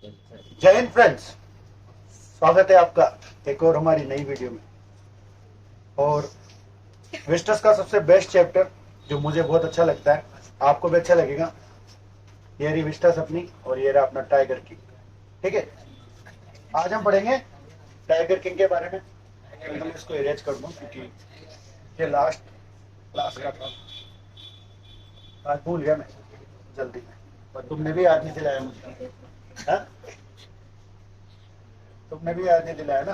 जय हिंद फ्रेंड्स, स्वागत है आपका एक और हमारी नई वीडियो में। और विस्टस का सबसे बेस्ट चैप्टर जो मुझे बहुत अच्छा लगता है, आपको भी अच्छा लगेगा। ये रही विस्टस अपनी और ये रहा अपना टाइगर किंग। ठीक है, आज हम पढ़ेंगे टाइगर किंग के बारे में। मैं इसको इरेज कर दूं क्योंकि ये लास्ट क्लास का था, आज भूल गया मैं जल्दी में। पर तुमने भी याद नहीं दिलाया मुझे, हाँ? तुमने भी याद नहीं दिलाया ना।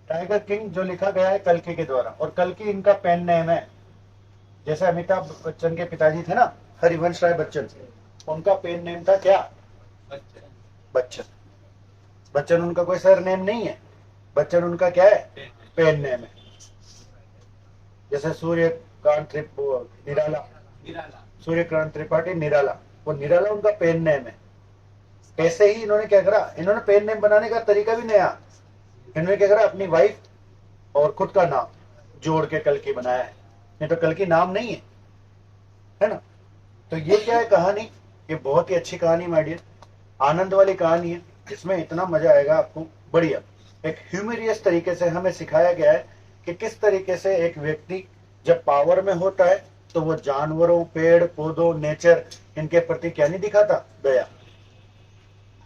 टाइगर किंग जो लिखा गया है कल्कि के द्वारा, और कल्कि इनका पेन नेम है। जैसे अमिताभ बच्चन के पिताजी थे ना, हरिवंश राय बच्चन, उनका पेन नेम था क्या? बच्चन। बच्चन उनका कोई सर नेम नहीं है, बच्चन उनका क्या है? पेन नेम है। जैसे सूर्यकांत निराला, सूर्यकांत त्रिपाठी निराला, वो निराला उनका पेन नेम है। ऐसे ही इन्होंने क्या करा, इन्होंने पेन नेम बनाने का तरीका भी नया। इन्होंने क्या करा, अपनी वाइफ और खुद का नाम जोड़ के कल्कि बनाया है। नहीं तो कल्कि नाम नहीं है ना। तो ये क्या है कहानी, ये बहुत ही अच्छी कहानी माय डियर, आनंद वाली कहानी है। इसमें इतना मजा आएगा आपको। बढ़िया एक ह्यूमरियस तरीके से हमें सिखाया गया है कि किस तरीके से एक व्यक्ति जब पावर में होता है तो वो जानवरों, पेड़ पौधों, नेचर, इनके प्रति क्या नहीं दिखाता, दया।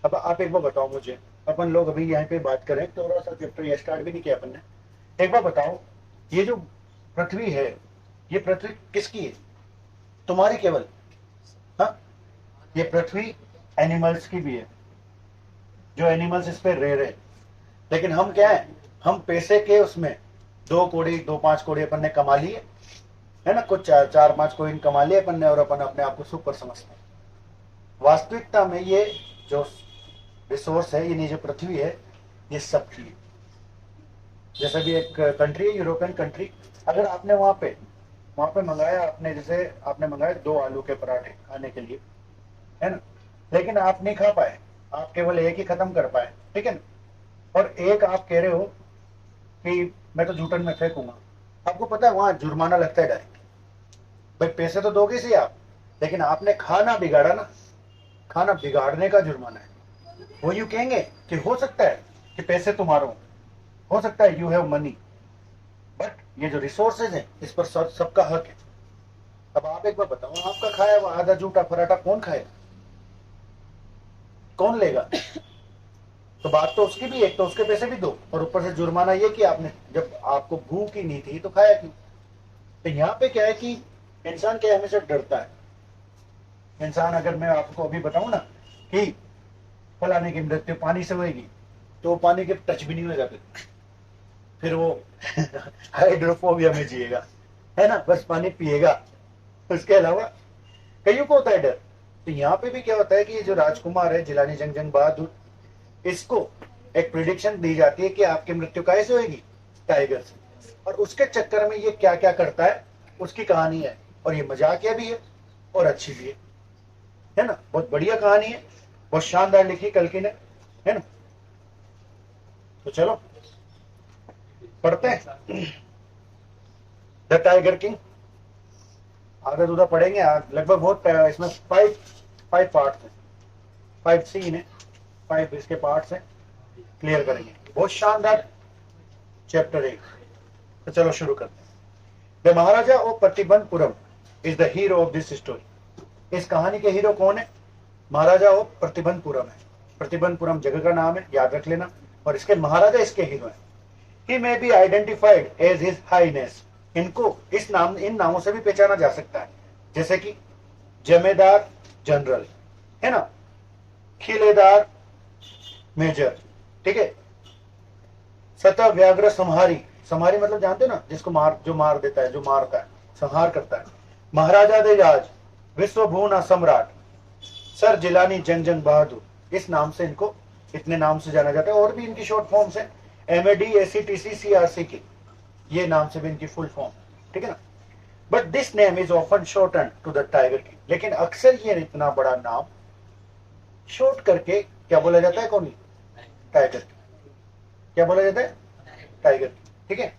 अब आप एक बार बताओ मुझे, अपन लोग अभी यहाँ पे बात करें, थोड़ा सा चैप्टर ये स्टार्ट भी नहीं किया अपन ने। एक बार बताओ, ये जो पृथ्वी है, ये पृथ्वी किसकी है? तुम्हारी केवल? हाँ, ये पृथ्वी एनिमल्स की भी है, जो एनिमल्स इस पे रह रहे। लेकिन हम क्या है, हम पैसे के उसमें 2 कौड़ी 2-5 कौड़ी अपन ने कमा लिए है ना, कुछ 4-5 कॉइन कमा लिए अपन ने, और अपन अपने आप को सुपर समझते हैं। वास्तविकता में ये जो रिसोर्स है, ये जो पृथ्वी है, ये सबकी है। जैसे भी एक कंट्री है, यूरोपियन कंट्री, अगर आपने वहां पे मंगाया, आपने जैसे आपने मंगाए 2 आलू के पराठे खाने के लिए, है ना, लेकिन आप नहीं खा पाए, आप केवल एक ही खत्म कर पाए, ठीक है ना। और एक आप कह रहे हो कि मैं तो जूठन में फेंकूंगा। आपको पता है वहां जुर्माना लगता है डायरेक्ट। भाई पैसे तो दोगे सी आप, लेकिन आपने खाना बिगाड़ा ना, खाना बिगाड़ने का जुर्माना है। वो यूं कहेंगे कि हो सकता है कि पैसे तुम्हारे हो सकता है यू हैव मनी, बट ये जो रिसोर्सेज है इस पर सबका हक है। अब आप एक बार बताओ, आपका खाया हुआ आधा झूठा पराठा कौन खाएगा, कौन लेगा? तो बात तो उसकी भी, एक तो उसके पैसे भी दो, और ऊपर से जुर्माना ये कि आपने, जब आपको भूख ही नहीं थी तो खाया क्यों? तो यहाँ पे क्या है कि इंसान क्या हमेशा डरता है। इंसान, अगर मैं आपको अभी बताऊं ना कि फलाने की मृत्यु पानी से होगी, तो पानी के टच भी नहीं होगा, फिर वो हाइड्रोफोबिया में जिएगा, है ना, बस पानी पिएगा, उसके अलावा कईयों को होता है डर। तो यहाँ पे भी क्या होता है कि ये जो राजकुमार है जिलानी जंग बहादुर, इसको एक प्रिडिक्शन दी जाती है कि आपकी मृत्यु कैसे होगी, टाइगर से। और उसके चक्कर में ये क्या क्या करता है, उसकी कहानी है। और ये मजाकिया भी है और अच्छी भी है ना। बहुत बढ़िया कहानी है, बहुत शानदार लिखी कल्कि ने, है ना। तो चलो पढ़ते हैं द टाइगर किंग। आधा दूधा पढ़ेंगे लगभग, बहुत इसमें 5 पार्ट है, 5 सीन है, 5 इसके पार्ट्स हैं, क्लियर करेंगे। बहुत शानदार चैप्टर 1। तो चलो शुरू करते हैं। The Maharaja of Pratibandapuram is the hero of this story. इस कहानी के हीरो कौन है? महाराजा ऑफ प्रतिबंधपुरम है। प्रतिबंधपुरम जगह का नाम है, याद रख लेना। और इसके महाराजा इसके हीरो हैं। He may be identified as his highness. इनको इस नाम, इन नामों से भी पहचाना जा सकता है, जैसे कि जमेदार जनरल, है ना, खिलेदार मेजर, ठीक है, सतह व्याघ्र संहारी। संहारी मतलब जानते हो ना, जिसको जो मार देता है, जो मारता है, संहार करता है। महाराजा देजाज, विश्वभुवना सम्राट, सर जिलानी जंग बहादुर। इस नाम से इनको, इतने नाम से जाना जाता है। और भी इनकी शॉर्ट फॉर्म्स है, MAD ACTC CRC की, ये नाम से भी इनकी फुल फॉर्म, ठीक है ना। But this name is often shorten to the tiger king. लेकिन अक्सर ये इतना बड़ा नाम शॉर्ट करके क्या बोला जाता है, कौन? Tiger king. क्या बोला जाता है? टाइगर किंग, ठीक है।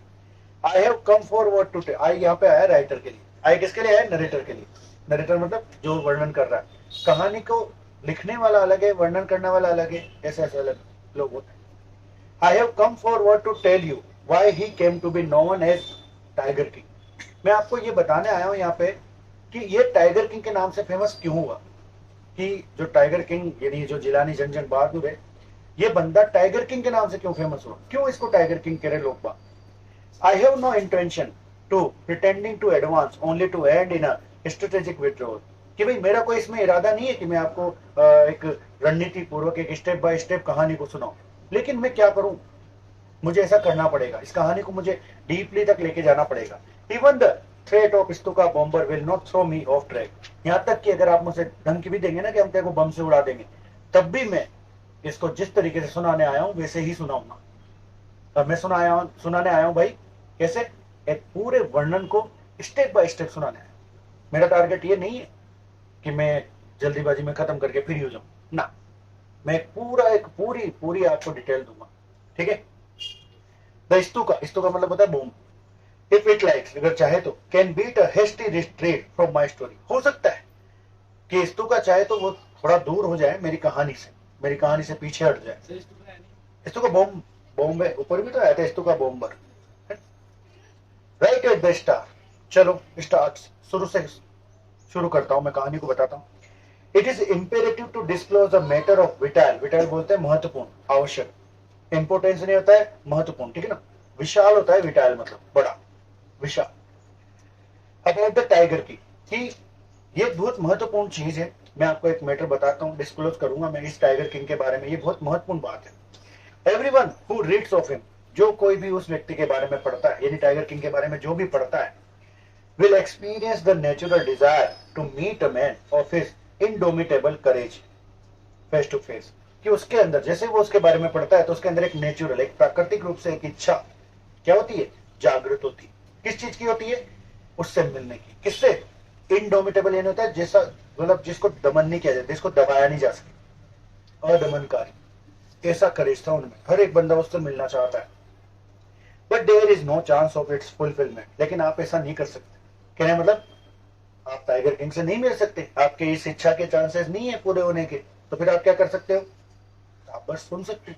I have come forward to, I यहाँ पे आया राइटर के लिए, आई किसके लिए है? नरेटर के लिए। नरेटर मतलब जो वर्णन कर रहा है। कहानी को लिखने वाला अलग है, वर्णन करने वाला अलग है, ऐसे ऐसे अलग लोग होते हैं। I have come forward to tell you why he came to be known as tiger king. मैं आपको ये बताने आया हूं यहाँ पे कि ये टाइगर किंग के नाम से फेमस क्यों हुआ, कि जो टाइगर किंग यानी जो जिलानी जंग बहादुर है, ये बंदा टाइगर किंग के नाम से क्यों फेमस हुआ, क्यों इसको टाइगर किंग कह रहे लोग बाग। I have no intention to pretending to advance only to end in a strategic withdrawal, कि भाई मेरा कोई इसमें इरादा नहीं है कि मैं आपको एक रणनीति पूर्वक एक स्टेप बाय स्टेप कहानी को सुनाऊं, लेकिन मैं क्या करूं, मुझे ऐसा करना पड़ेगा, इस कहानी को मुझे डीपली तक लेके जाना पड़ेगा। Even the threat of Stuka bomber will not throw me off track, यहाँ तक कि अगर आप मुझे धमकी भी देंगे ना कि हम तेरे को बम से उड़ा देंगे, तब भी मैं इसको जिस तरीके से सुनाने आया हूं वैसे ही सुनाऊंगा। अब मैं सुनाने आया हूं भाई कैसे, एक पूरे वर्णन को स्टेप बाय स्टेप सुनाने आया। मेरा टारगेट ये नहीं है कि मैं जल्दीबाजी में खत्म करके फ्री हो जाऊं ना, मैं एक पूरी आपको डिटेल दूंगा, ठीक है। द स्तुका मतलब होता है बॉम्ब। इफ इट लाइक्स, अगर चाहे तो, can beat a hasty retreat from my story, हो सकता है कि स्तुका चाहे तो वो थोड़ा दूर हो जाए मेरी कहानी से पीछे हट जाए। स्तुका बॉम्ब है, ऊपर भी तो आया था Stuka bomber. Right at the start, start स्टार्ट, शुरू करता हूं, मैं कहानी को बताता हूं। It is imperative to disclose a matter of vital बोलते हैं महत्वपूर्ण, आवश्यक। इंपोर्टेंस नहीं होता है, महत्वपूर्ण, ठीक है ना। विशाल होता है विटाइल मतलब बड़ा, विशाल। अबाउट द टाइगर की, ये बहुत महत्वपूर्ण चीज है। मैं आपको एक मैटर बताता हूं, डिस्क्लोज करूंगा मैं इस टाइगर किंग के बारे में, ये बहुत महत्वपूर्ण बात है। Everyone who reads of him, जो कोई भी उस व्यक्ति के बारे में पढ़ता है, यानी टाइगर किंग के बारे में जो भी पढ़ता है, will experience the natural desire to meet a man of his indomitable courage face to face, कि उसके अंदर जैसे वो उसके बारे में पढ़ता है तो उसके अंदर एक नेचुरल, एक प्राकृतिक रूप से एक इच्छा क्या होती है, जागृत होती है। किस चीज की होती है, उससे मिलने की। किससे? इनडोमिटेबल यानी होता है जैसा, मतलब जिसको दमन नहीं किया जाता, जिसको दबाया नहीं जा सके, अदमनकारी, ऐसा करेज था उनमें। हर एक बंदा उससे मिलना चाहता है। But there is no chance of its fulfilment, लेकिन आप ऐसा नहीं कर सकते। कहने मतलब आप टाइगर किंग से नहीं मिल सकते, आपके इस इच्छा के चांसेस नहीं है पूरे होने के, तो फिर आप क्या कर सकते हो, आप बस सुन सकते।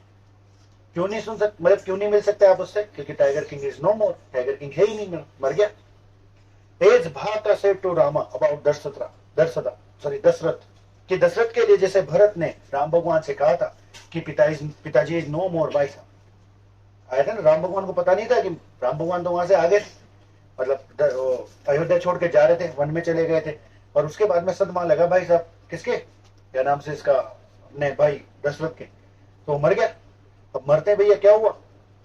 क्यों नहीं सुन सकते, मतलब क्यों नहीं मिल सकते आप उससे, क्योंकि tiger king is no more, tiger king है ही नहीं, मर गया। As Bharata said to Rama about Dasharatha, कि दशरथ के लिए जैसे भरत ने राम भगवान से कहा था कि पिताजी इज नो मोर, भाई साहब आया था ना, राम भगवान को पता नहीं था कि राम भगवान तो वहां से आगे थे, मतलब अयोध्या छोड़ के जा रहे थे, वन में चले गए थे, और उसके बाद में सदमा लगा भाई साहब किसके, क्या नाम से इसका, अपने भाई दशरथ के, तो मर गया। अब मरते भैया क्या हुआ,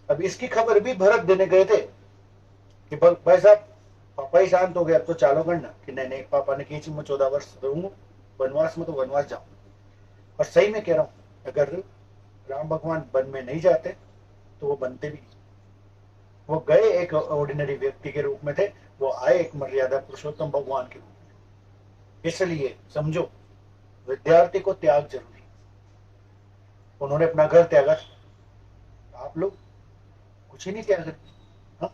अब इसकी खबर भी भरत देने गए थे कि भाई साहब पापा ही शांत हो गए, अब तो चालू करना, कि नहीं पापा ने की मैं 14 वर्ष रहूंगा वनवास में, तो वनवास जाऊं। और सही में कह रहा हूं, अगर राम भगवान वन में नहीं जाते तो वो बनते भी, वो गए एक ऑर्डिनरी व्यक्ति के रूप में थे, वो आए एक मर्यादा पुरुषोत्तम भगवान के रूप में। इसलिए समझो, विद्यार्थी को त्याग जरूरी, उन्होंने अपना घर त्यागा, आप लोग कुछ ही नहीं त्याग रहे। हाँ,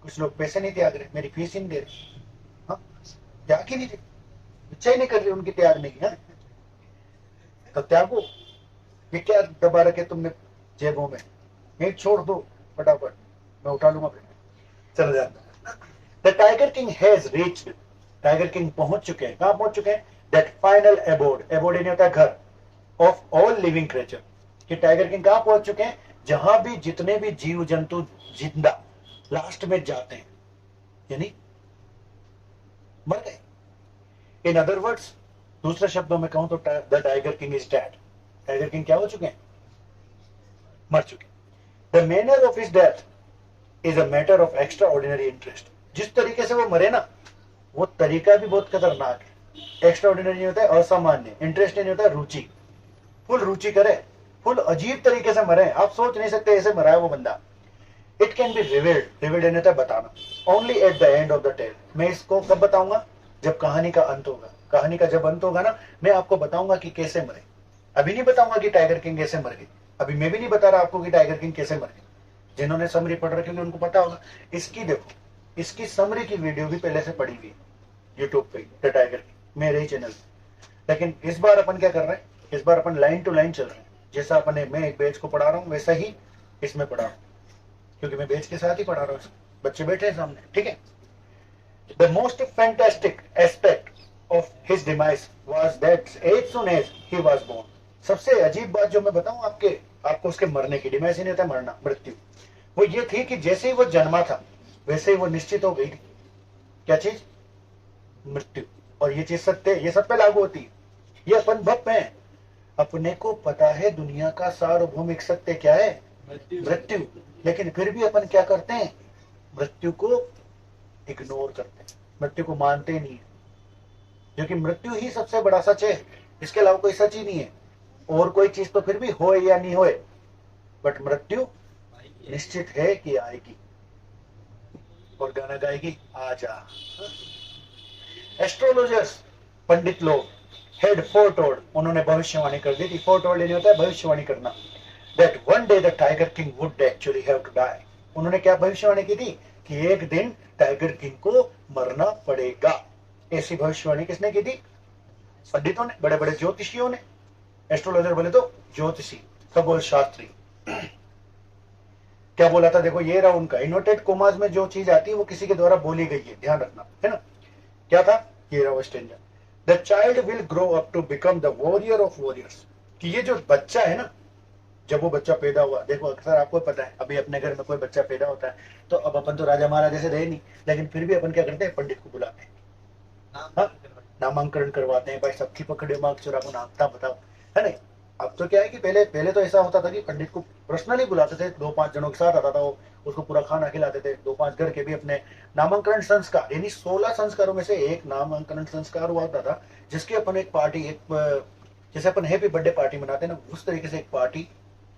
कुछ लोग पैसे नहीं त्याग रहे, मेरी फीस ही नहीं दे रहे, हाँ, त्याग ही नहीं रहे, इच्छा ही नहीं कर रही उनकी त्यागने की। हाँ, तो त्यागो, ये क्या दबा रखे तुमने जेबों में, नहीं छोड़ दो फटाफट, मैं उठा लूंगा फिर चल जाता। The tiger king has reached, tiger king पहुंच चुके हैं, कहां पहुंच चुके हैं, दैट फाइनल एबोर्ड नहीं होता घर, ऑफ ऑल लिविंग क्रिएचर, कि टाइगर किंग कहां पहुंच चुके हैं, जहां भी जितने भी जीव जंतु जिंदा लास्ट में जाते हैं, यानी मर गए। इन अदर वर्ड्स, दूसरे शब्दों में कहूं तो the tiger king is dead, tiger king क्या हो चुके हैं, मर चुके। The manner of his death is a matter of extra ordinary interest, जिस तरीके से वो मरे ना, वो तरीका भी बहुत खतरनाक है। एक्स्ट्रा ऑर्डिनरी नहीं होता है असामान्य, इंटरेस्ट नहीं होता है रुचि, फुल रुचि करे, फुल अजीब तरीके से मरे, आप सोच नहीं सकते ऐसे मरा है वो बंदा। इट कैन बी रिवील्ड नहीं होता है बताना, only at the end of the tale, मैं इसको कब बताऊंगा, जब कहानी का अंत होगा। कहानी का जब अंत होगा ना, मैं आपको बताऊंगा कि कैसे मरे, अभी नहीं बताऊंगा कि टाइगर किंग कैसे मर गई, अभी मैं भी नहीं बता रहा आपको कि टाइगर किंग कैसे मर गई। जिन्होंने समरी पढ़ रखी होगी उनको पता होगा। इसकी देखो, इसकी समरी की वीडियो भी पहले से पड़ी हुई है यूट्यूब पे, द टाइगर की, मेरे ही चैनल पे। लेकिन इस बार अपन क्या कर रहे हैं, इस बार अपन लाइन टू लाइन चल रहे हैं। जैसा अपने मैं एक बैच को पढ़ा रहा हूँ वैसा ही इसमें पढ़ा रहा हूँ, क्योंकि मैं बैच के साथ ही पढ़ा रहा हूँ, बच्चे बैठे हैं सामने, ठीक है। The most fantastic aspect of his demise was that as soon as he was born. सबसे अजीब बात जो मैं बताऊं आपको उसके मरने की, डिमाइस ही नहीं होता मरना, मृत्यु, वो ये थी कि जैसे ही वो जन्मा था वैसे ही वो निश्चित हो गई थी। क्या चीज? मृत्यु। और ये चीज सत्य है, ये सब पे लागू होती है। ये अपन भप है, अपने को पता है दुनिया का सार्वभौमिक सत्य क्या है? मृत्यु। लेकिन फिर भी अपन क्या करते हैं? मृत्यु को इग्नोर करते हैं, मृत्यु को मानते नहीं है, क्योंकि मृत्यु ही सबसे बड़ा सच है। इसके अलावा कोई सच ही नहीं है। और कोई चीज तो फिर भी होए या नहीं होए, बट मृत्यु निश्चित है कि आएगी। और गाना गाएगी आजा। एस्ट्रोलॉजर्स, पंडित लोग, हेड फोरटोल्ड, उन्होंने भविष्यवाणी कर दी थी। फोरटोल्ड यानी होता है भविष्यवाणी करना, that one day the tiger king would actually have to die. उन्होंने क्या भविष्यवाणी की थी? कि एक दिन टाइगर किंग को मरना पड़ेगा। ऐसी भविष्यवाणी किसने की थी? पंडितों ने, बड़े बड़े ज्योतिषियों ने। एस्ट्रोलॉजर बोले तो ज्योतिषी, खगोल शास्त्री। क्या बोला था? देखो ये रहा उनका इन्वर्टेड कोमास में जो चीज आती है वो किसी के द्वारा बोली गई है, ध्यान रखना, है ना। क्या था? ये रहा stranger, the child will grow up to become the warrior of warriors. कि ये जो बच्चा है ना, जब वो बच्चा पैदा हुआ, देखो अक्सर आपको पता है, अभी अपने घर में कोई बच्चा पैदा होता है तो अब अपन तो राजा महाराजा से रहे नहीं, लेकिन फिर भी अपन क्या करते हैं? पंडित को बुलाते हैं, नामांकन करवाते हैं, भाई सबकी पकड़े मार्ग चुरा को नामता बताओ, है ना। अब तो क्या है कि पहले तो ऐसा होता था कि पंडित को पर्सनली बुलाते थे, 2-5 जनों के साथ आता था वो, उसको पूरा खाना खिलाते थे। 2-5 घर के भी अपने नामांकन संस्कार, यानी 16 संस्कारों में से एक नामांकन संस्कार हुआ था, जिसके अपन एक पार्टी, एक जैसे अपन हैप्पी बर्थडे पार्टी मनाते हैं ना, उस तरीके से एक पार्टी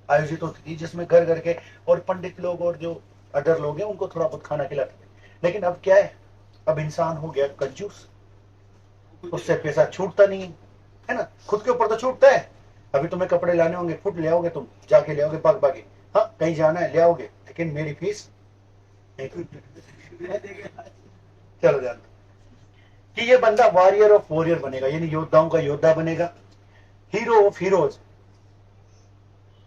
आयोजित होती थी, जिसमें घर घर के और पंडित लोग और जो अदर लोग हैं उनको थोड़ा बहुत खाना खिलाते थे। लेकिन अब क्या है? अब इंसान हो गया कंजूस, उससे पैसा छूटता नहीं है ना। खुद के ऊपर तो छूटता है, अभी तुम्हें कपड़े लाने होंगे, फुट ले आओगे, तुम जाके ले आओगे, भाग भागे, हाँ कहीं जाना है ले आओगे, लेकिन मेरी फीस चलो जान कि ये बंदा वॉरियर ऑफ वॉरियर बनेगा, यानी योद्धाओं का योद्धा बनेगा, hero of heroes,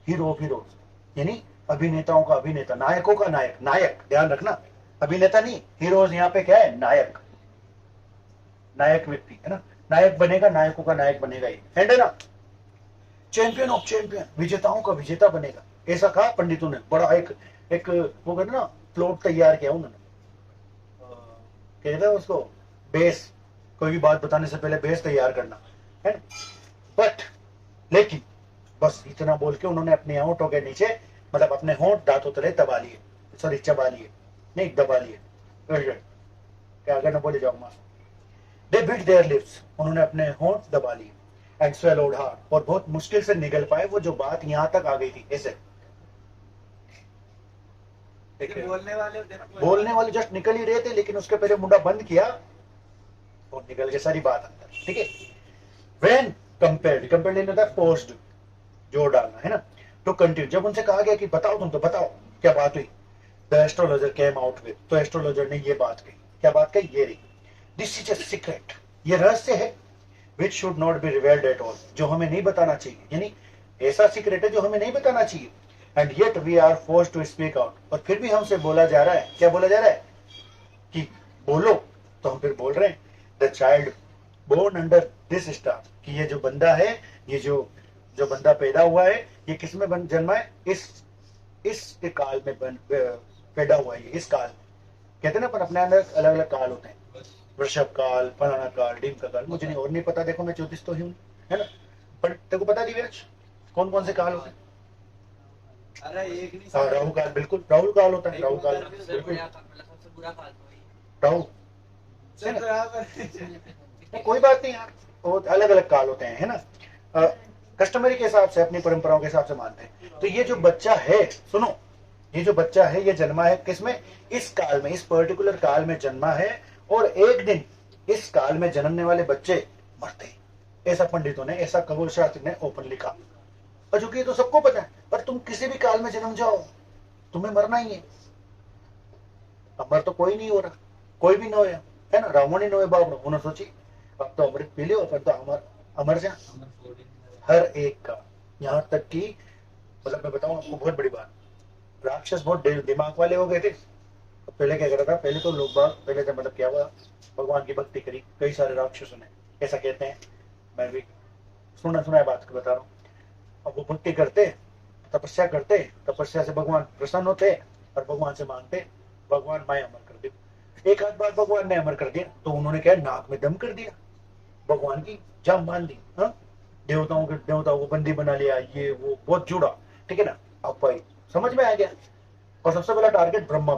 hero of heroes यानी अभिनेताओं का अभिनेता, नायकों का नायक, नायक ध्यान रखना, अभिनेता नहीं, हीरोज यहाँ पे क्या है? नायक, नायक व्यक्ति है ना, नायक बनेगा, नायकों का नायक बनेगा, ये है ना। चैंपियन ऑफ चैंपियन, विजेताओं का विजेता बनेगा, ऐसा कहा पंडितों ने। बड़ा एक वो कहते ना प्लॉट तैयार किया उन्होंने, कहते हैं उसको बेस, कोई भी बात बताने से पहले बेस तैयार करना है। बट लेकिन बस इतना बोल के उन्होंने अपने होंठों के नीचे, मतलब अपने होंठ दांतों तले दबा लिए, सॉरी चबा लिए, नहीं दबा लिए, क्या आगे ना बोले जाऊंगा। दे बिट देयर लिप्स, उन्होंने अपने होंठ दबा लिए, एंड swallowed hard, और बहुत मुश्किल से निगल पाए वो जो बात यहां तक आ गई थी। ऐसे बोलने वाले जस्ट निकल ही रहे थे, लेकिन उसके पहले मुंडा बंद किया और निकल के सारी बात अंदर, ठीक है। व्हेन कंपेयर्ड नहीं होता, फोर्स्ड, जोर डालना, है ना, टू कंटिन्यू। जब उनसे कहा गया कि बताओ, तुम तो बताओ क्या बात हुई, the astrologer came out with, तो एस्ट्रोलॉजर ने ये बात कही। क्या बात कही? ये रही, दिस इज अ सीक्रेट, ये रहस्य है, which should not be revealed at all, जो हमें नहीं बताना चाहिए, यानी ऐसा सीक्रेट है जो हमें नहीं बताना चाहिए। and yet we are forced to speak out, और फिर भी हमसे बोला जा रहा है। क्या बोला जा रहा है? कि बोलो, तो हम फिर बोल रहे हैं। The child born under this star, कि ये जो बंदा है, ये जो बंदा पैदा हुआ है, ये किस में जन्मा है? इस काल में पैदा हुआ है, इस काल। कहते हैं ना, पर अपने अंदर अलग अलग काल होते हैं, वृषभ काल, फलाना काल, डीम का काल, मुझे नहीं और नहीं पता, देखो मैं ज्योतिष तो ही हूँ, है ना। पर तेरे को पता दिव्याज कौन कौन से काल होते हैं? अरे एक नहीं, हाँ राहु काल, बिल्कुल राहु काल होता है, राहु काल बिल्कुल, राहु कोई बात नहीं यार, वो अलग अलग काल होते हैं, है ना। कस्टमरी के हिसाब से, अपनी परंपराओं के हिसाब से मानते हैं। तो ये जो बच्चा है, सुनो, ये जो बच्चा है ये जन्मा है किसमें? इस काल में, इस पर्टिकुलर काल में जन्मा है, और एक दिन इस काल में जन्मने वाले बच्चे मरते हैं। ऐसा पंडितों ने, ऐसा खगोल शास्त्री ने ओपन लिखा। और चूंकि ये तो सबको पता है, पर तुम किसी भी काल में जन्म जाओ, तुम्हें मरना ही है। अमर तो कोई नहीं हो रहा, कोई भी न हो, है ना, रावण ही न हो बाप, उन्होंने सोची अब तो अमृत पी लियो, फिर तो अमर अमर जा हर एक का। यहाँ तक कि मतलब मैं बताऊं आपको बहुत बड़ी बात, राक्षस बहुत दिमाग वाले हो गए थे। तो पहले क्या करा था, पहले तो लोग बाग पहले तो मतलब क्या हुआ, भगवान की भक्ति करी कई सारे राक्षसों ने, ऐसा कहते हैं, मैं भी सुना सुना है बात को बता रहा हूँ। अब वो भक्ति करते, तपस्या करते, तपस्या से भगवान प्रसन्न होते और भगवान से मांगते, भगवान मैं अमर कर दे। एक आध बार भगवान ने अमर कर दिया तो उन्होंने क्या नाक में दम कर दिया, भगवान की जान मान दी। हाँ, देवताओं को बंदी बना लिया, ये वो बहुत जुड़ा, ठीक है ना। अब भाई समझ में आ गया। और सबसे पहला टारगेट ब्रह्मा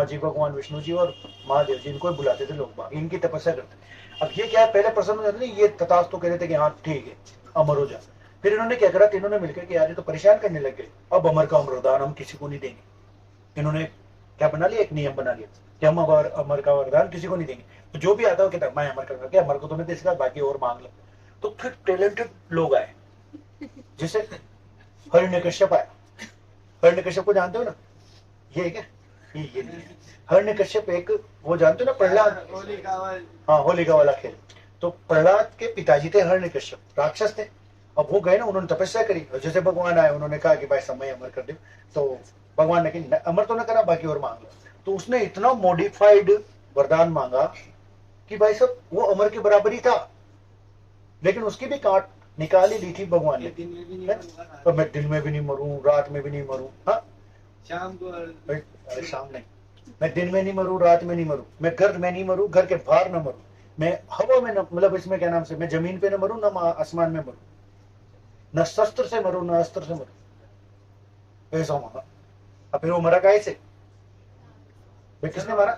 जी, भगवान विष्णु जी और महादेव जी, इनको बुलाते थे लोग बाग, इनकी तपस्या करते। अब ये क्या है, पहले प्रसन्न हो जाते थे, ये तथास्तु तो कहते थे कि हाँ ठीक है अमर हो जा। फिर इन्होंने क्या करा, तीनों ने मिलकर कि यार ये तो परेशान करने लग गए, अब अमर का वरदान हम किसी को नहीं देंगे। इन्होंने क्या बना लिया, एक नियम बना लिया कि हम अमर का वरदान किसी को नहीं देंगे। तो जो भी आता है कहता मैं अमर कर क्या, अमर को तुम्हें दे, बाकी और मांग लो। तो फिर टैलेंटेड लोग आए, जैसे हिरण्यकश्यप आया। हिरण्यकश्यप को जानते हो ना, ये क्या, ये नहीं है। हिरण्यकश्यप एक वो जानते हो ना, प्रहलाद, हाँ होलिका वाला खेल। तो प्रहलाद के पिताजी थे हिरण्यकश्यप, राक्षस थे। अब वो गए ना, उन्होंने तपस्या करी, और जैसे भगवान आए उन्होंने कहा कि भाई समय अमर कर दो। तो भगवान ने कहा अमर तो न करा, बाकी और मांग लो। तो उसने इतना मॉडिफाइड वरदान मांगा कि भाई सब वो अमर के बराबर ही था, लेकिन उसकी भी काट निकाल ही ली थी भगवान ने। तो मैं दिन में भी नहीं मरूं, रात में भी नहीं मरूं, हाँ शाम को, अरे शाम नहीं, मैं दिन में नहीं मरूं, रात में नहीं मरूं, मैं घर में नहीं मरूं, घर के बाहर न मरूं, मैं हवा में न, मतलब इसमें क्या नाम से, मैं जमीन पे न मरूं, न आसमान में मरूं, न शस्त्र से मरूं, न अस्त्र से मरूं, ऐसा मांगा। अब फिर वो मरा कैसे, किसने मारा,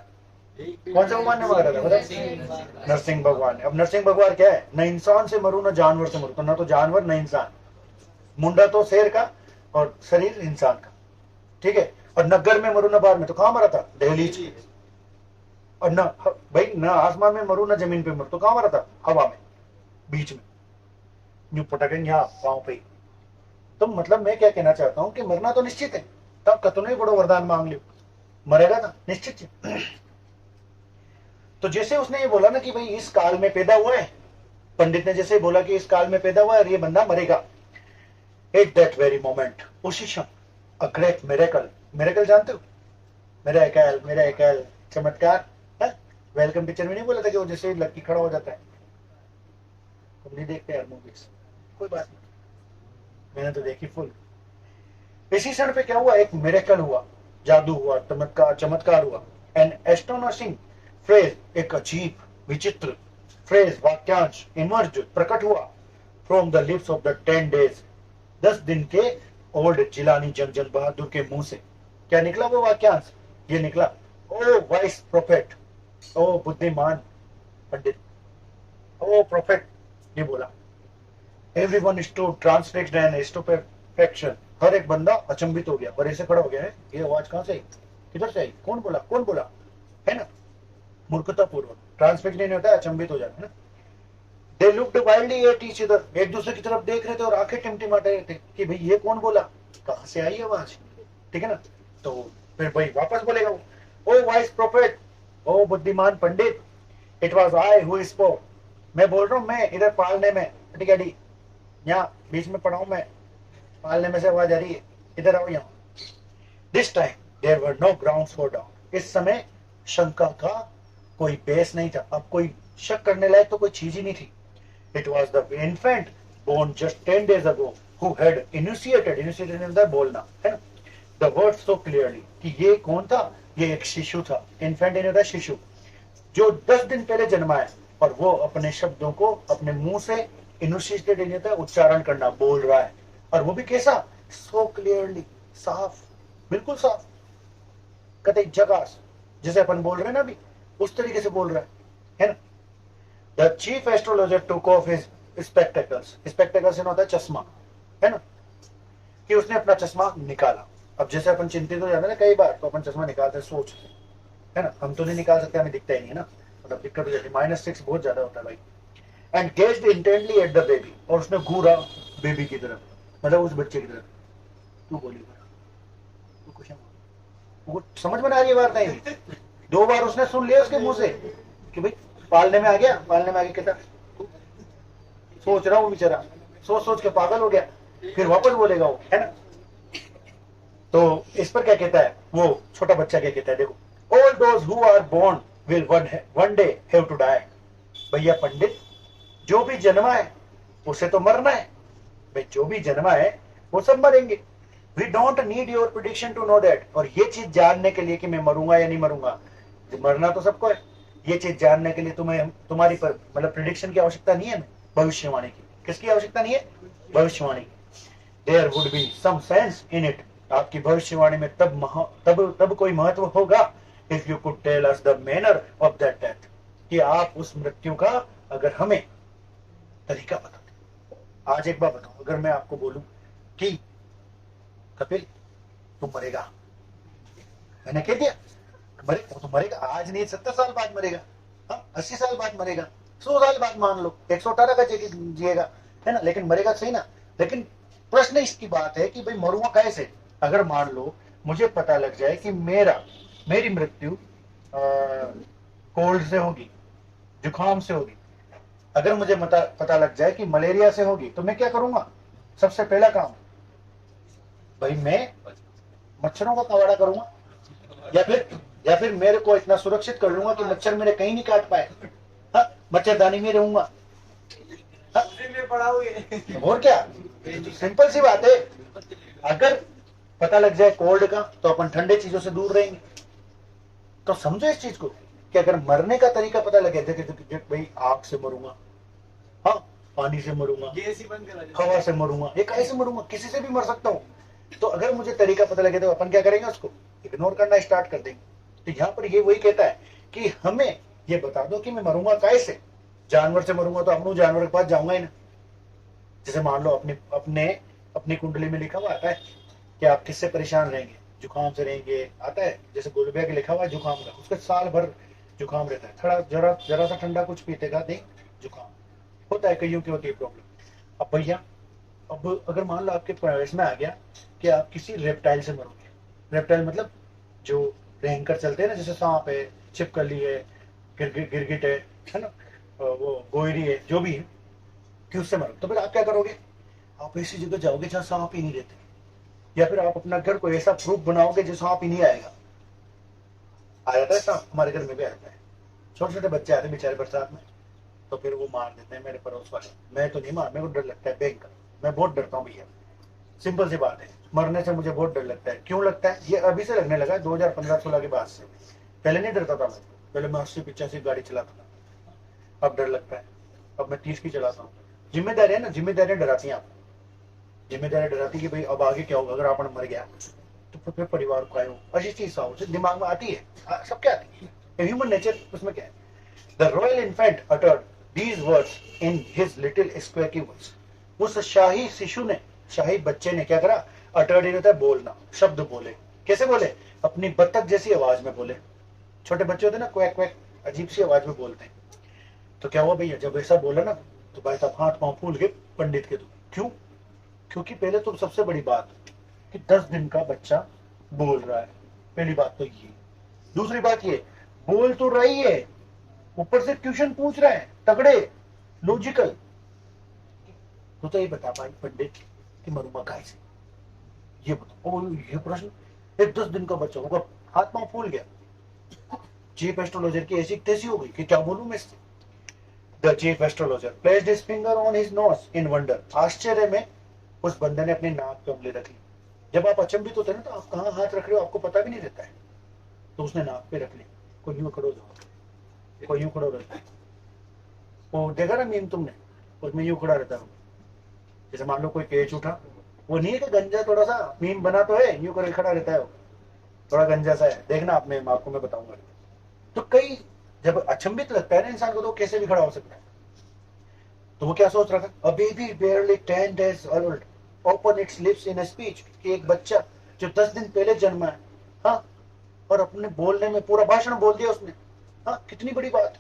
कौन सा भगवान ने मारा था बताओ, नरसिंह भगवान ने। अब नरसिंह भगवान क्या है, न इंसान से मरू न जानवर से मरू, तो न तो जानवर न इंसान, मुंडा तो शेर का और शरीर इंसान का, ठीक है। और न घर में मरू न बाहर में, तो कहां मरा था, दहलीज। और न भाई न आसमान में मरू न जमीन पे मरू, तो कहां मरा था, हवा में, बीच में, न्यू पटकेंगे यहाँ पाँव पे। तो मतलब मैं क्या कहना चाहता हूँ कि मरना तो निश्चित है, तब कतने बड़ो वरदान मांग लियो, मरेगा ना निश्चित है। तो जैसे उसने ये बोला ना कि भाई इस काल में पैदा हुआ है, पंडित ने जैसे बोला कि इस काल में पैदा हुआ है और ये बंदा मरेगा, एट दैट वेरी मोमेंट उसी क्षण अ ग्रेट मिरेकल, मिरेकल जानते हो, मेरा चमत्कार, वेलकम पिक्चर में नहीं बोला था कि वो जैसे लड़की खड़ा हो जाता है, तुम नहीं देखते यार मूवीज, कोई बात नहीं, मैंने तो देखी फुल। इसी क्षण पे क्या हुआ, एक मिरेकल हुआ, जादू हुआ, चमत्कार हुआ। एन एस्टोनिशिंग फ्रेज, एक अजीब विचित्र फ्रेज, वाक्यांश इमर्ज, प्रकट हुआ from the lips of the 10 days, 10 दिन के ओल्ड जिलानी जंगजन बहादुर के मुंह से। क्या निकला वो वाक्यांश, ये निकला, ओ वाइस प्रोफेट, ओ बुद्धिमान पंडित, ओ प्रोफेट, ये बोला। एवरीवन स्टूड ट्रांसफिक्स्ड एंड स्टुपेफैक्शन, हर एक बंदा अचंभित हो गया और ऐसे खड़ा हो गया है, ये आवाज कहां से आई, किधर से आई, कौन बोला, है ना, मूर्खता पूर्वक। ट्रांसफिक्स नहीं होता है, अचंभित हो जाता है ना। They looked wildly at each other, एक दूसरे की तरफ देख रहे थे और आंखें टिमटिमाते रहे थे कि भाई ये कौन बोला, कहां से आई आवाज, ठीक है ना। तो फिर भाई वापस बोलेगा वो, ओ वाइस प्रोफेट, ओ बुद्धिमान पंडित, it was I who spoke, मैं बोल रहा हूं, मैं इधर पालने में, ठीक है, यहाँ बीच में पड़ा हूं मैं, पालने में से आवाज आ रही है, इधर आओ यहाँ। This time there were no grounds for doubt, इस समय शंका का कोई बेस नहीं था, अब कोई शक करने लायक तो कोई चीज ही नहीं थी। It was the infant born just 10 days ago who had initiated होता है बोलना, है ना, the word so clearly, कि ये कौन था, ये एक शिशु था, इन्फेंट होता है शिशु, जो 10 दिन पहले जन्मा है, और वो अपने शब्दों को अपने मुंह से इनिशिएटेड होता है उच्चारण करना, बोल रहा है, और वो भी कैसा, so clearly, साफ, बिल्कुल साफ, कतई जगास, जैसे अपन बोल रहे हैं ना अभी, उस तरीके से बोल रहा है ना। The chief astrologer took off his spectacles, spectacles होता है चश्मा, है ना, कि उसने अपना चश्मा निकाला। अब जैसे अपन चिंतित हो जाते हैं ना कई बार, तो अपन चश्मा निकालते हैं, सोच, है ना, हम तो नहीं निकाल सकते, हमें दिखता ही नहीं है ना, मतलब दिक्कत हो जाती है, -6 बहुत ज्यादा होता है भाई। And gazed intently at the baby, और उसने घूरा बेबी की तरफ, मतलब उस बच्चे की तरफ, तू बोली तू कुछ वो समझ में आ रही है बात नहीं? 2 बार उसने सुन लिया उसके मुंह से कि भाई पालने में आ गया, पालने में आ गया, कहता सोच रहा हूँ बेचारा, सोच सोच के पागल हो गया, फिर वापस बोलेगा वो, है ना? तो इस पर क्या कहता है वो छोटा बच्चा, क्या कहता है देखो, all those who are born will one day have to die. भैया पंडित, जो भी जन्मा है उसे तो मरना है भाई, जो भी जन्मा है वो सब मरेंगे। We don't need your prediction to know that. और ये चीज जानने के लिए कि मैं मरूंगा या नहीं मरूंगा, मरना तो सबको है, ये चीज जानने के लिए तुम्हें तुम्हारी पर मतलब प्रिडिक्शन की आवश्यकता नहीं है, भविष्यवाणी की। किसकी आवश्यकता नहीं है? भविष्यवाणी की। There would be some sense in it. आपकी भविष्यवाणी में तब कोई महत्व होगा if you could tell us the manner of that death, कि आप उस मृत्यु का अगर हमें तरीका बता दें। आज एक बात बताओ, अगर मैं आपको बोलूं कि कपिल तुम मरेगा, मैंने कह दिया तो मरेगा, आज नहीं 70 साल बाद मरेगा, 80 साल बाद मरेगा, 100 साल बाद मान लो 118 का जिएगा, है ना, लेकिन मरेगा सही ना। लेकिन प्रश्न इसकी बात है कि भाई मरूंगा कैसे? अगर मान लो मुझे पता लग जाए कि मेरी मृत्यु कोल्ड से होगी, जुकाम से होगी, अगर मुझे पता लग जाए कि मलेरिया से होगी, तो मैं क्या करूंगा? सबसे पहला काम भाई मैं मच्छरों का कवाड़ा करूंगा, या फिर मेरे को इतना सुरक्षित कर लूंगा कि मच्छर मेरे कहीं नहीं काट पाए, मच्छरदानी में रहूंगा। और क्या, सिंपल सी बात है। अगर पता लग जाए कोल्ड का तो अपन ठंडे चीजों से दूर रहेंगे। तो समझो इस चीज को कि अगर मरने का तरीका पता लगे, देखिए भाई आग से मरूंगा, हाँ पानी से मरूंगा, हवा से मरूंगा, ये कैसे मरूंगा? किसी से भी मर सकता हूँ। तो अगर मुझे तरीका पता लगे तो अपन क्या करेंगे? उसको इग्नोर करना स्टार्ट कर देंगे। तो यहाँ पर ये वही कहता है कि हमें ये बता दो कि मैं मरूंगा कैसे। जानवर से मरूंगा तो अपनों जानवर के पास जाऊंगा ही ना। जैसे मान लो अपनी कुंडली में लिखा हुआ आता है कि आप किससे परेशान रहेंगे, जुकाम से रहेंगे, आता है। जैसे गोलबिया के लिखा हुआ है जुकाम का, उसका साल भर जुकाम रहता है, थोड़ा जरा सा ठंडा कुछ पीतेगा नहीं जुकाम होता है, कईयों की होती है प्रॉब्लम। अब भैया अब अगर मान लो आपके प्रवेश में आ गया कि आप किसी रेप्टाइल से मरोगे। रेप्टाइल मतलब जो रेंग कर चलते हैं ना, जैसे सांप है, छिपकली है, गिरगिट है ना, वो गोयरी है, जो भी है, कि उससे मरो। तो फिर आप क्या करोगे? आप ऐसी जगह जाओगे जहां सांप ही नहीं रहते, या फिर आप अपना घर को ऐसा प्रूफ बनाओगे जो सांप ही नहीं आएगा। आ जाता है सांप, हमारे घर में भी आता है। छोटे छोटे बच्चे आते हैं बेचारे बरसात में, तो फिर वो मार देते हैं मेरे पड़ोस वाले। मैं तो नहीं मार, मेरे को डर लगता है भयंकर, मैं बहुत डरता हूँ भैया। सिंपल सी बात है, मरने से मुझे बहुत डर लगता है। क्यों लगता है? ये अभी से लगने लगा, 2015-16 के बाद से। पहले नहीं डरता था मैं, पहले मैं 80-85 गाड़ी चलाता था, अब डर लगता है। अब मैं 30 की चलाता हूँ। जिम्मेदारी है ना, जिम्मेदारियां डराती हैं आपको। जिम्मेदारी डराती कि भाई अब आगे क्या होगा अगर आपने मर गया, तो फिर परिवार को आयो, अच्छी चीज दिमाग में आती है, सब क्या आती है, ह्यूमन नेचर उसमें क्या है। The royal infant uttered these words in his little squeaky voice. उस शाही शिशु ने, शाही बच्चे ने क्या करा? अटर्ड होता है बोलना, शब्द बोले। कैसे बोले? अपनी बत्तख जैसी आवाज में बोले। छोटे बच्चे होते हैं ना, क्वैक क्वैक अजीब सी आवाज में बोलते हैं। तो क्या हुआ भैया, जब ऐसा बोला ना तो भाई साहब हाथ पांव फूल गए पंडित के। तो क्यों? क्योंकि पहले तो सबसे बड़ी बात कि 10 दिन का बच्चा बोल रहा है, पहली बात तो ये। दूसरी बात ये, बोल तो रही है, ऊपर से क्वेश्चन पूछ रहा है, तगड़े लॉजिकल। तो ये बता पाई पंडित कि मरूंगा कैसे? ये बताओ। ये प्रश्न, एक 10 दिन का बच्चा होगा, हाथ पांव फूल गया। चीफ एस्ट्रोलॉजर की ऐसी तैसी हो गई कि क्या बोलूं मैं इससे। The chief astrologer placed his finger on his nose in wonder. आश्चर्य में उस बंदे ने अपनी नाक पे उंगली रख ली। जब आप अचंभित होते हैं ना, तो आप कहाँ हाथ रख रहे हो आपको पता भी नहीं रहता है। तो उसने नाक पे रख ली। कोई यूं खड़ो जाओ, कोई यूं खड़ो रहता है। वो देखा ना मीम तुमने, उसमें यूं खड़ा रहता है। जैसे मान लो कोई केच उठा, वो नहीं है कि गंजा थोड़ा सा मीम बना तो है, यूं करके खड़ा रहता है, वो थोड़ा गंजा सा है। देखना आपको मैं बताऊंगा। तो कई जब अचंभित लगता है ना इंसान को, तो कैसे भी खड़ा हो सकता है। तो वो क्या सोच रहा था? A baby barely 10 days old open its lips in a speech। कि एक बच्चा जो 10 दिन पहले जन्मा है, हाँ, और अपने बोलने में पूरा भाषण बोल दिया उसने। हाँ, कितनी बड़ी बात।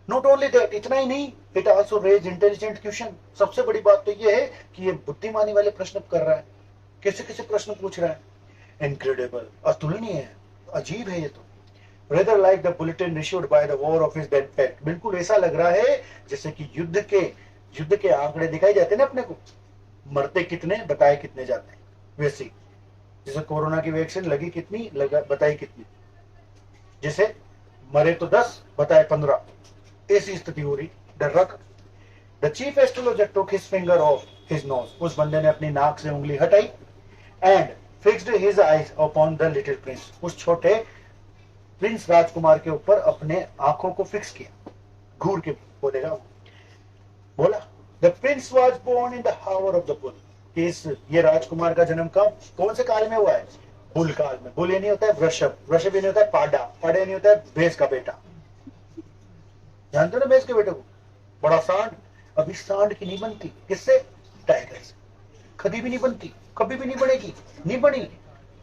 नॉट ओनली दैट, इतना ही नहीं, it also raise intelligent question. सबसे बड़ी बात तो ये है कि ये बुद्धिमानी वाले प्रश्न कर रहा है। कैसे कैसे प्रश्न पूछ रहा है, इनक्रेडिबल, अतुलनीय है। अजीब है ये तो। Rather like the bulletin issued by the War Office that fact, बिल्कुल ऐसा लग रहा है जैसे कि युद्ध के आंकड़े दिखाई जाते हैं ना अपने को, मरते कितने बताए कितने जाते हैं, वैसे जैसे कोरोना की वैक्सीन लगी कितनी लगा बताई कितनी, जैसे मरे तो 10 बताए 15, ऐसी स्थिति हो रही, डर रहा था। The chief astrologer took his finger off his nose, उस बंदे ने अपनी नाक से उंगली हटाई, and fixed his eyes upon the little prince, उस छोटे प्रिंस राजकुमार के ऊपर अपने आंखों को फिक्स किया, घूर के बोला the prince was born in the hour of the bull, ये राजकुमार का जन्म कब कौन से काल में हुआ है, बुल काल में। बुल ये नहीं होता है वृषभ, वृषभ ये नहीं होता है पाडा, पाडा नहीं होता है भैंस का बेटा, जानते हो ना भैंस के बेटे को, बड़ा सांड। अभी सांड की नहीं बनती, किससे, टाइगर से, कभी भी नहीं बनती, कभी भी नहीं बनेगी, नहीं बनी।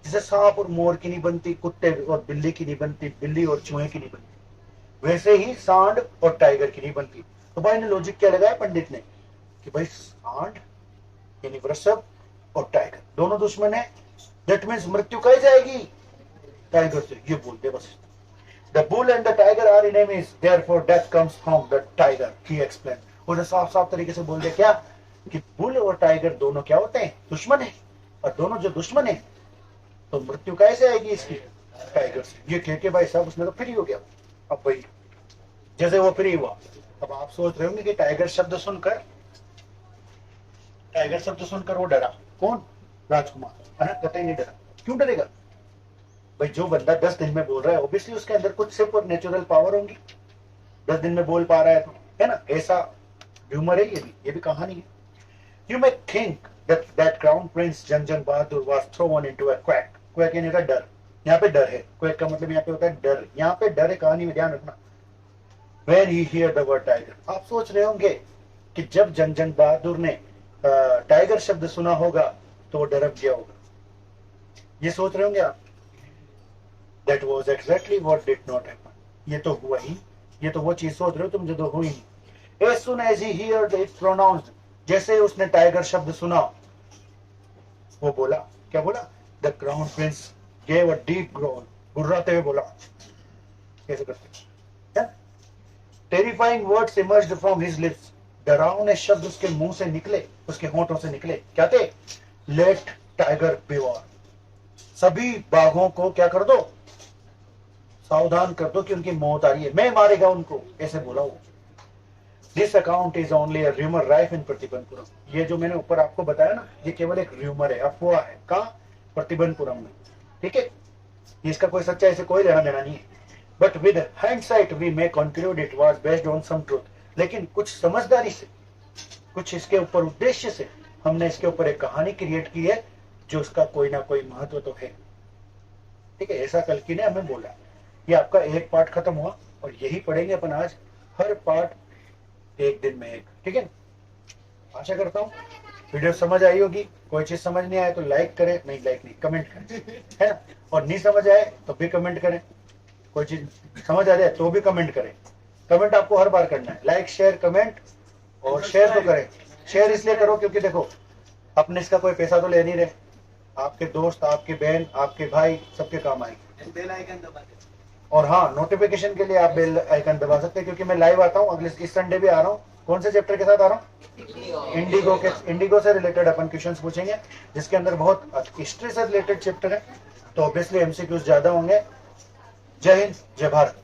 जैसे सांप और मोर की नहीं बनती, कुत्ते और बिल्ली की नहीं बनती, बिल्ली और चूहे की नहीं बनती, वैसे ही सांड और टाइगर की नहीं बनती। तो भाई ने लॉजिक क्या लगाया पंडित ने कि भाई सांड यानी वृषभ और टाइगर दोनों दुश्मन है, दैट मीन्स मृत्यु कहीं जाएगी टाइगर से, ये बोल दे बस। The bull and the tiger are enemies, therefore death comes from the tiger, he explain. उन्हें साफ साफ तरीके से बोल दे क्या कि बुल और टाइगर दोनों क्या होते हैं, दुश्मन है, और दोनों जो दुश्मन है तो मृत्यु कैसे आएगी इसकी, टाइगर से। ये कह के भाई साहब उसमें तो फ्री हो गया। अब भाई जैसे वो फ्री हुआ, अब आप सोच रहे होंगे कि टाइगर शब्द सुनकर वो डरा, कौन, राजकुमार, कतई नहीं डरा। क्यों डरेगा भाई, जो बंदा 10 दिन में बोल रहा है ऑब्वियसली उसके अंदर कुछ सिर्फ और नेचुरल पावर होंगी, 10 दिन में बोल पा रहा है तो, है ना, ऐसा ह्यूमर है ये भी कहानी है। You may think that crown prince Janjan Bahadur was thrown into a quack, quack यानी डर, यहाँ पे डर है, quack का मतलब यहाँ पे होता है डर, यहाँ पे डर है कहानी में, ध्यान रखना। When he heard the word tiger, आप सोच रहे होंगे कि जब जनजन बहादुर ने टाइगर शब्द सुना होगा तो वो डर गया होगा, ये सोच रहे होंगे आप। That was exactly what did not happen, ये तो हुआ ही, ये तो वो चीज सोच रहे हो तुम जो तो हुई नहीं। As soon as he heard it pronounced, जैसे उसने टाइगर शब्द सुना वो बोला, क्या बोला, the crown Prince gave a deep groan, गुर्राते हुए बोला, कैसे करते हैं, terrifying words emerged from his lips, डरावने शब्द उसके मुंह से निकले, उसके होंठों से निकले, क्या थे, लेट टाइगर बिवॉर, सभी बाघों को क्या कर दो, सावधान कर दो कि उनकी मौत आ रही है, मैं मारेगा उनको, ऐसे बोला वो। This account is only a rumour rife in Pratibandhapuram, ये जो मैंने ऊपर आपको बताया ना, ये केवल एक र्यूमर है, अफवाह है, कहाँ, प्रतिबंधपुरम में, ठीक है, इसका कोई सच्चाई से कोई लेना देना नहीं है। But with hindsight we may conclude it was based on some truth, लेकिन कुछ समझदारी से, कुछ इसके ऊपर उद्देश्य से हमने इसके ऊपर एक कहानी क्रिएट की है जो उसका कोई ना कोई महत्व तो है, ठीक है, ऐसा कल्कि ने हमें बोला। ये आपका एक पार्ट खत्म हुआ और यही पढ़ेंगे अपन आज, हर पार्ट एक दिन में एक, ठीक है। आशा करता हूँ वीडियो समझ आई होगी, कोई चीज समझ नहीं आए तो लाइक करें, नहीं लाइक नहीं कमेंट करें, है ना, और नहीं समझ आए तो भी कमेंट करें, कोई चीज समझ आ जाए तो भी कमेंट करें। कमेंट आपको हर बार करना है, लाइक शेयर कमेंट, और शेयर तो करें, शेयर इसलिए करो क्योंकि देखो अपने इसका कोई पैसा तो ले नहीं रहे, आपके दोस्त, आपके बहन, आपके भाई सबके काम आएंगे। बेल आइकन दबा दें, और हाँ नोटिफिकेशन के लिए आप बेल आइकन दबा सकते हैं, क्योंकि मैं लाइव आता हूँ, अगले इस संडे भी आ रहा हूँ। कौन से चैप्टर के साथ आ रहा हूँ, इंडिगो से रिलेटेड अपन क्वेश्चंस पूछेंगे, जिसके अंदर बहुत हिस्ट्री से रिलेटेड चैप्टर है, तो ऑब्वियसली एमसीक्यूज ज्यादा होंगे। जय हिंद, जय भारत।